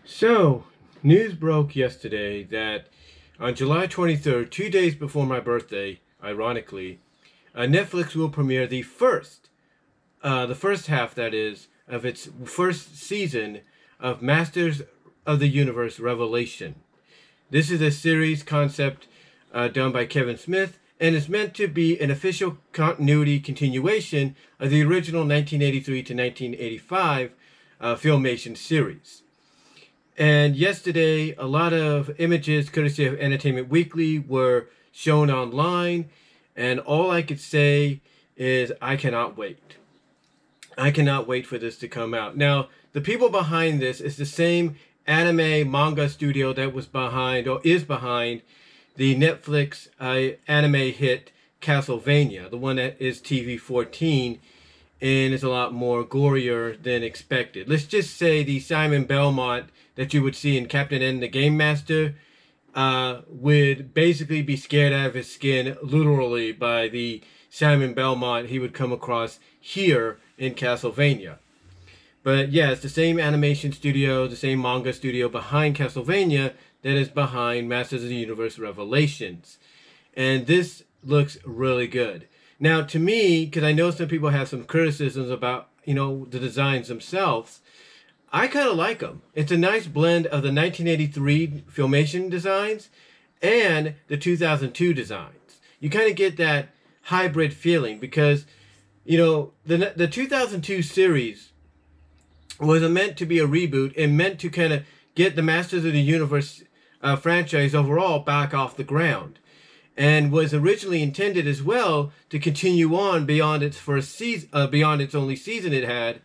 So, news broke yesterday that on July 23rd, 2 days before my birthday, ironically, Netflix will premiere the first half, that is, of its first season of Masters of the Universe Revelation. This is a series concept done by Kevin Smith and is meant to be an official continuity continuation of the original 1983 to 1985 Filmation series. And yesterday, a lot of images, courtesy of Entertainment Weekly, were shown online. And all I could say is, I cannot wait. I cannot wait for this to come out. Now, the people behind this is the same anime manga studio that was behind, or is behind, the Netflix anime hit Castlevania, the one that is TV 14 and is a lot more gorier than expected. Let's just say the Simon Belmont that you would see in Captain N the Game Master would basically be scared out of his skin, literally, by the Simon Belmont he would come across here in Castlevania. But yeah, it's the same animation studio, the same manga studio behind Castlevania that is behind Masters of the Universe Revelations. And this looks really good. Now, to me, because I know some people have some criticisms about, the designs themselves, I kind of like them. It's a nice blend of the 1983 Filmation designs and the 2002 designs. You kind of get that hybrid feeling because, the 2002 series was meant to be a reboot and meant to kind of get the Masters of the Universe franchise overall back off the ground, and was originally intended as well to continue on beyond its first season, beyond its only season it had,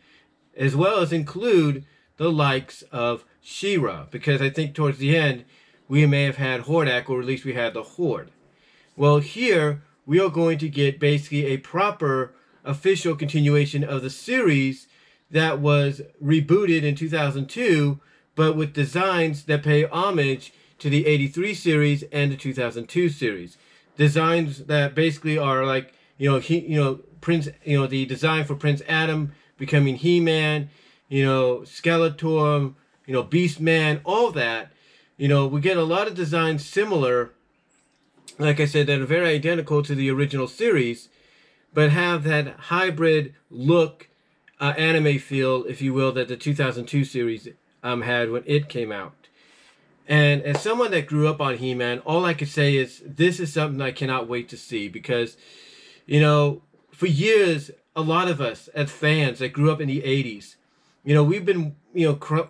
as well as include the likes of She-Ra, because I think towards the end we may have had Hordak, or at least we had the Horde. Well, here we are going to get basically a proper official continuation of the series that was rebooted in 2002, but with designs that pay homage to the 83 series and the 2002 series. Designs that basically are like, Prince, the design for Prince Adam becoming He-Man, Skeletor, Beastman, all that. We get a lot of designs similar, like I said, that are very identical to the original series, but have that hybrid look, anime feel, if you will, that the 2002 series had when it came out. And as someone that grew up on He-Man, all I could say is this is something I cannot wait to see because, for years, a lot of us as fans that grew up in the 80s, we've been,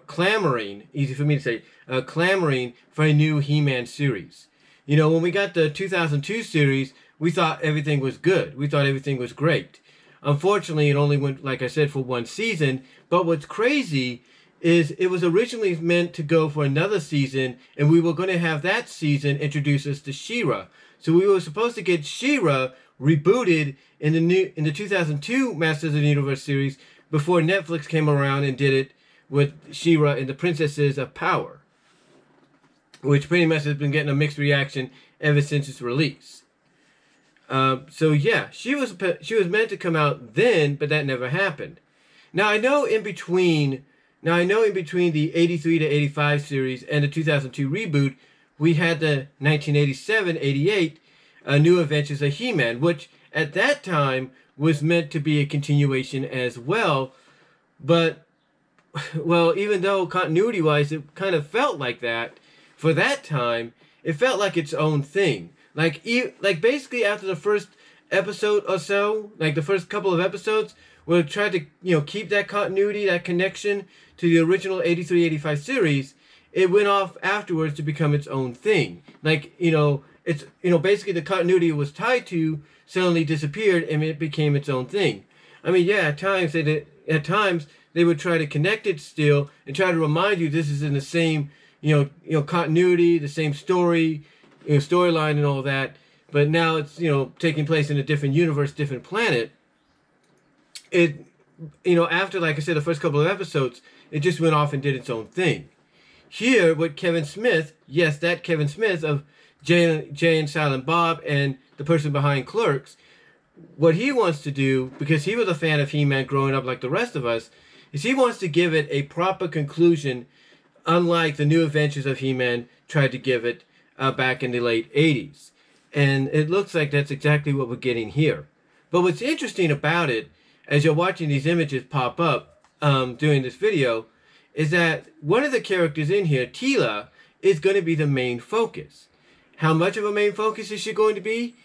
clamoring, easy for me to say, clamoring for a new He-Man series. When we got the 2002 series, we thought everything was good. We thought everything was great. Unfortunately, it only went, like I said, for one season. But what's crazy is it was originally meant to go for another season, and we were going to have that season introduce us to She-Ra. So we were supposed to get She-Ra rebooted in the 2002 Masters of the Universe series before Netflix came around and did it with She-Ra and the Princesses of Power, which pretty much has been getting a mixed reaction ever since its release. So yeah, she was meant to come out then, but that never happened. Now I know in between the 83 to 85 series and the 2002 reboot, we had the 1987-88 New Adventures of He-Man, which at that time was meant to be a continuation as well. But, well, even though continuity-wise it kind of felt like that, for that time, it felt like its own thing. Like basically after the first episode or so, like the first couple of episodes, we tried to, keep that continuity, that connection to the original 83-85 series. It went off afterwards to become its own thing. Like, it's, basically the continuity it was tied to suddenly disappeared and it became its own thing. I mean, yeah, at times they would try to connect it still and try to remind you this is in the same, continuity, the same story, storyline and all that. But now it's, taking place in a different universe, different planet. It, after, like I said, the first couple of episodes, it just went off and did its own thing. Here, with Kevin Smith, yes, that Kevin Smith of Jay and Silent Bob and the person behind Clerks, what he wants to do, because he was a fan of He-Man growing up like the rest of us, is he wants to give it a proper conclusion unlike the New Adventures of He-Man tried to give it back in the late 80s. And it looks like that's exactly what we're getting here. But what's interesting about it, as you're watching these images pop up during this video, is that one of the characters in here, Teela, is going to be the main focus. How much of a main focus is she going to be?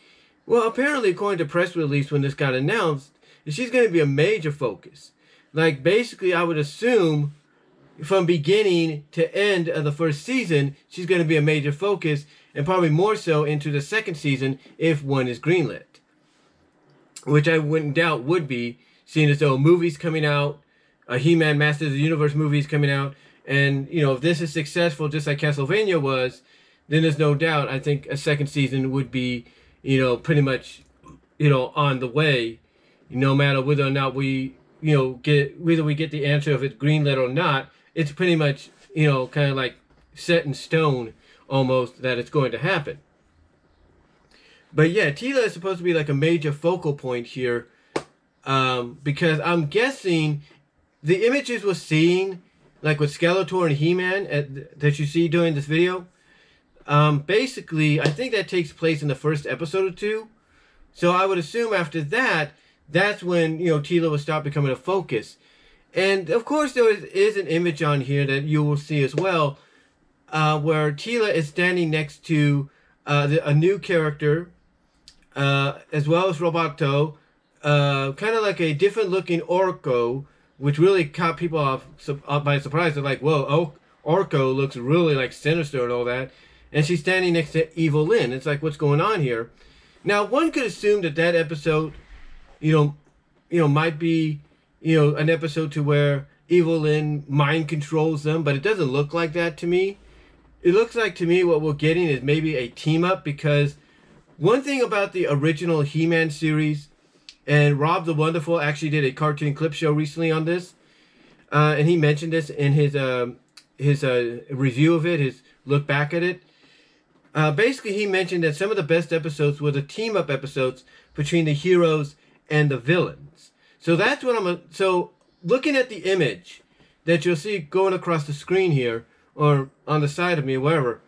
Well, apparently, according to press release when this got announced, she's going to be a major focus. Like, basically, I would assume from beginning to end of the first season, she's going to be a major focus, and probably more so into the second season if one is greenlit. Which I wouldn't doubt would be, seeing as though a movie's coming out, a He-Man Masters of the Universe movie is coming out, and, you know, if this is successful just like Castlevania was, then there's no doubt, I think a second season would be, you know, pretty much, you know, on the way, no matter whether or not we, you know, whether we get the answer if it's greenlit or not. It's pretty much, you know, kind of like set in stone almost that it's going to happen. But yeah, Teela is supposed to be like a major focal point here, because I'm guessing the images we're seeing, like with Skeletor and He-Man that you see during this video, basically, I think that takes place in the first episode or two. So I would assume after that, that's when, you know, Teela will start becoming a focus. And of course, there is an image on here that you will see as well, where Teela is standing next to a new character, as well as Roboto, kind of like a different looking Orko, which really caught people off by surprise. They're like, whoa, Orko looks really like sinister and all that. And she's standing next to Evil-Lyn. It's like, what's going on here? Now, one could assume that episode, you know, might be, you know, an episode to where Evil-Lyn mind controls them, but it doesn't look like that to me. It looks like to me what we're getting is maybe a team up, because one thing about the original He-Man series, and Rob the Wonderful actually did a cartoon clip show recently on this, and he mentioned this in his review of it, his look back at it. Basically, he mentioned that some of the best episodes were the team up episodes between the heroes and the villains. So that's what so looking at the image that you'll see going across the screen here, or on the side of me, wherever,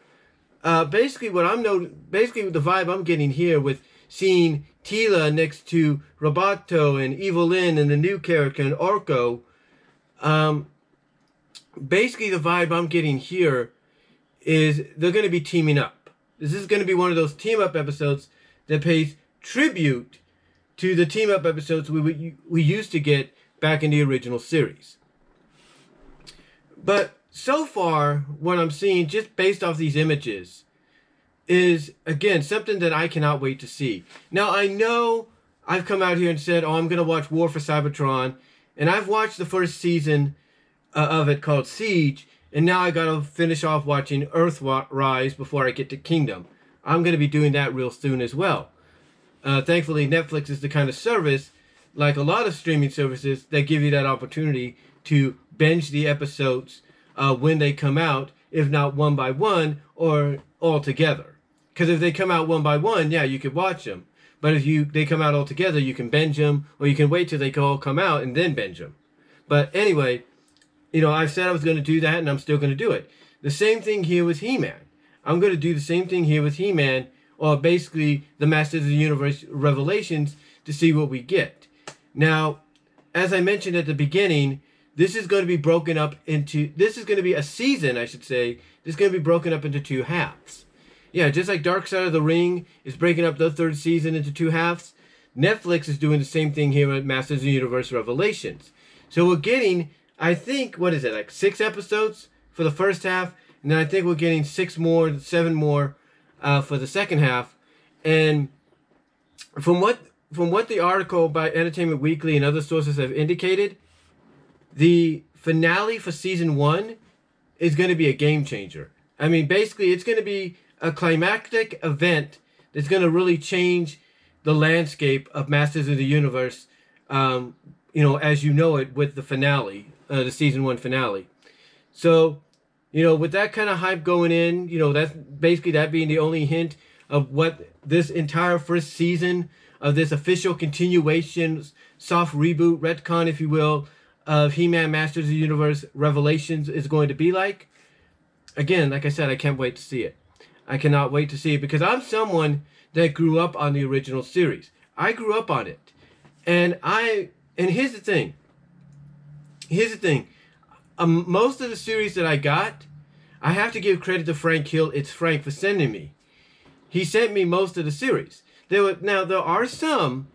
basically the vibe I'm getting here with seeing Teela next to Roboto and Evil-Lyn and the new character and Orko, basically the vibe I'm getting here is they're going to be teaming up. This is going to be one of those team up episodes that pays tribute to the team up episodes we used to get back in the original series. But so far, what I'm seeing, just based off these images, is, again, something that I cannot wait to see. Now, I know I've come out here and said, oh, I'm going to watch War for Cybertron, and I've watched the first season of it called Siege, and now I got to finish off watching Earthrise before I get to Kingdom. I'm going to be doing that real soon as well. Thankfully, Netflix is the kind of service, like a lot of streaming services, that give you that opportunity to binge the episodes when they come out, if not one by one or all together. Because if they come out one by one, yeah, you could watch them. But if they come out all together, you can binge them, or you can wait till they all come out and then binge them. But anyway, you know, I said I was going to do that, and I'm still going to do it. The same thing here with He-Man. I'm going to do the same thing here with He-Man, or basically the Masters of the Universe Revelations, to see what we get. Now, as I mentioned at the beginning, this is going to be broken up into, this is going to be a season, I should say, this is going to be broken up into two halves. Yeah, just like Dark Side of the Ring is breaking up the third season into two halves, Netflix is doing the same thing here at Masters of the Universe Revelations. So we're getting, I think, what is it, like 6 episodes for the first half, and then I think we're getting 7 more for the second half. And from what the article by Entertainment Weekly and other sources have indicated, the finale for season 1 is going to be a game changer. I mean, basically, it's going to be a climactic event that's going to really change the landscape of Masters of the Universe, you know, as you know it, with the finale, the season 1 finale. So, you know, with that kind of hype going in, you know, that's basically that being the only hint of what this entire first season of this official continuation, soft reboot, retcon, if you will, of He-Man Masters of the Universe Revelations is going to be like. again, like I said, I can't wait to see it. I cannot wait to see it because I'm someone that grew up on the original series. I grew up on it. And here's the thing. Here's the thing. Most of the series that I got, I have to give credit to Frank Hill. It's Frank for sending me. He sent me most of the series. Now there are some.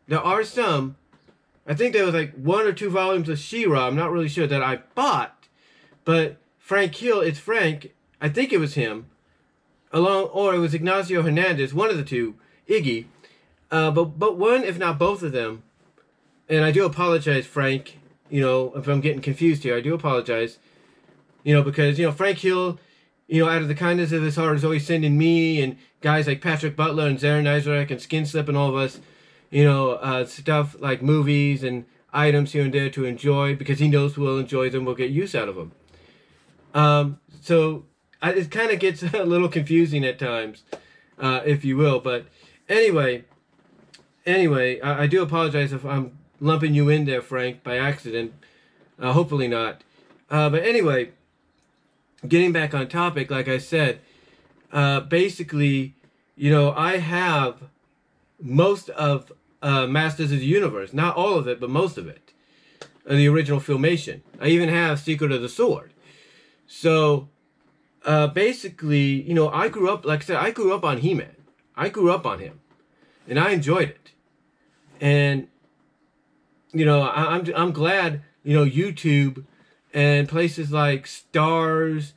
I think there was like 1 or 2 volumes of She-Ra. I'm not really sure that I bought, but Frank Hill. It's Frank. I think it was him. Or it was Ignacio Hernandez. One of the two. Iggy. But one, if not both of them. And I do apologize, Frank. If I'm getting confused here, I do apologize. Because, Frank Hill, out of the kindness of his heart is always sending me and guys like Patrick Butler and Zaran Isaac and Skinslip and all of us, stuff like movies and items here and there to enjoy because he knows we'll enjoy them, we'll get use out of them. So it kind of gets a little confusing at times, if you will. But anyway, I do apologize if I'm lumping you in there, Frank, by accident. Hopefully not. But anyway, getting back on topic, like I said, basically, I have most of Masters of the Universe. Not all of it, but most of it. The original Filmation. I even have Secret of the Sword. So, basically, I grew up, like I said, I grew up on He-Man. I grew up on him. And I enjoyed it. And, I'm glad, YouTube and places like Stars,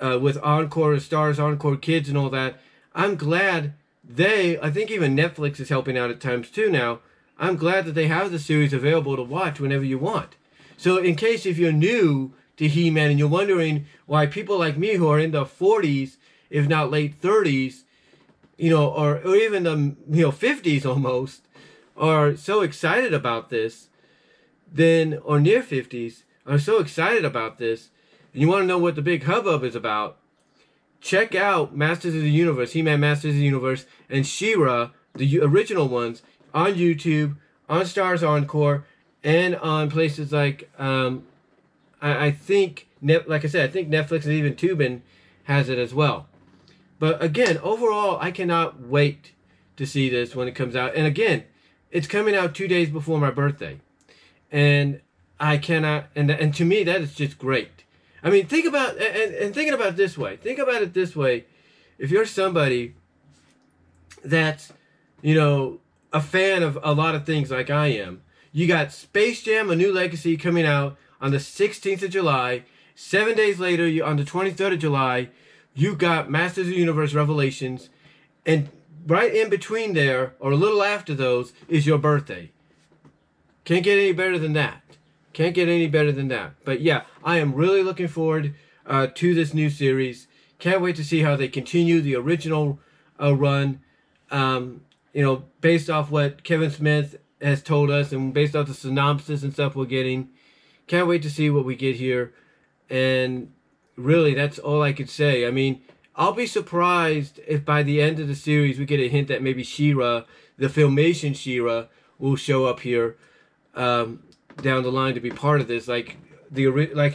with Encore, Stars, Encore Kids and all that, I'm glad I think even Netflix is helping out at times too now. I'm glad that they have the series available to watch whenever you want. So in case if you're new to He-Man and you're wondering why people like me who are in their 40s, if not late 30s, or even the 50s almost, are so excited about this, or near 50s, are so excited about this, and you want to know what the big hubbub is about, check out Masters of the Universe, He-Man Masters of the Universe, and She-Ra, the original ones, on YouTube, on Stars Encore, and on places like, I think, like I said, I think Netflix and even Tubin has it as well. But again, overall, I cannot wait to see this when it comes out. And again, it's coming out 2 days before my birthday. And I cannot, and to me, that is just great. I mean, think about, and thinking about it this way. Think about it this way. If you're somebody that's, a fan of a lot of things like I am, you got Space Jam: A New Legacy coming out on the 16th of July. 7 days later, on the 23rd of July, you got Masters of the Universe Revelations. And right in between there, or a little after those, is your birthday. Can't get any better than that. Can't get any better than that. But yeah, I am really looking forward to this new series. Can't wait to see how they continue the original run. Based off what Kevin Smith has told us and based off the synopsis and stuff we're getting. Can't wait to see what we get here. And really, that's all I could say. I mean, I'll be surprised if by the end of the series we get a hint that maybe She-Ra, the Filmation She-Ra, will show up here down the line to be part of this, like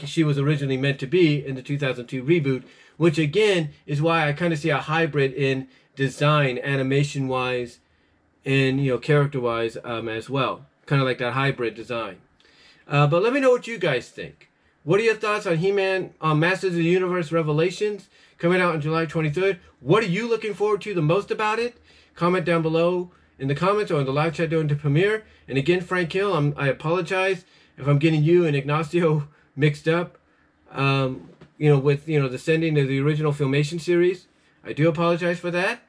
she was originally meant to be in the 2002 reboot, which again is why I kind of see a hybrid in design, animation-wise, and character-wise as well, kind of like that hybrid design. But let me know what you guys think. What are your thoughts on He-Man, on Masters of the Universe Revelations, coming out on July 23rd? What are you looking forward to the most about it? Comment down below in the comments or in the live chat during the premiere. And again, Frank Hill, I apologize if I'm getting you and Ignacio mixed up, with, the sending of the original Filmation series. I do apologize for that.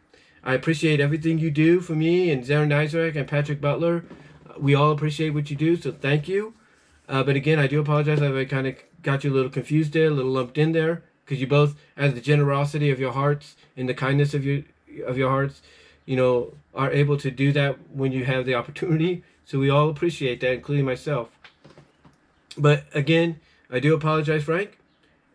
I appreciate everything you do for me and Zaran Isaac and Patrick Butler. We all appreciate what you do, so thank you. But again, I do apologize if I kind of got you a little confused there, a little lumped in there, because you both, as the generosity of your hearts and the kindness of your hearts, are able to do that when you have the opportunity. So we all appreciate that, including myself. But again, I do apologize, Frank,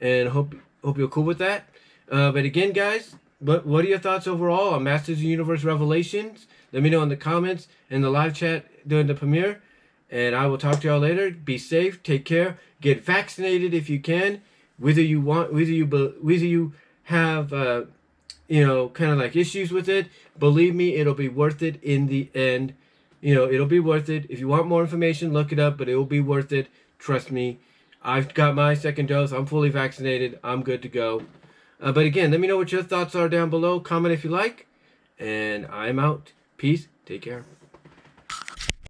and hope you're cool with that. But again, guys, what are your thoughts overall on Masters of the Universe Revelations? Let me know in the comments and the live chat during the premiere. And I will talk to y'all later. Be safe. Take care. Get vaccinated if you can. whether you have kind of like issues with it. Believe me, it'll be worth it in the end. It'll be worth it. If you want more information, look it up, but it will be worth it. Trust me. I've got my second dose. I'm fully vaccinated. I'm good to go. But again, let me know what your thoughts are down below. Comment if you like. And I'm out. Peace. Take care.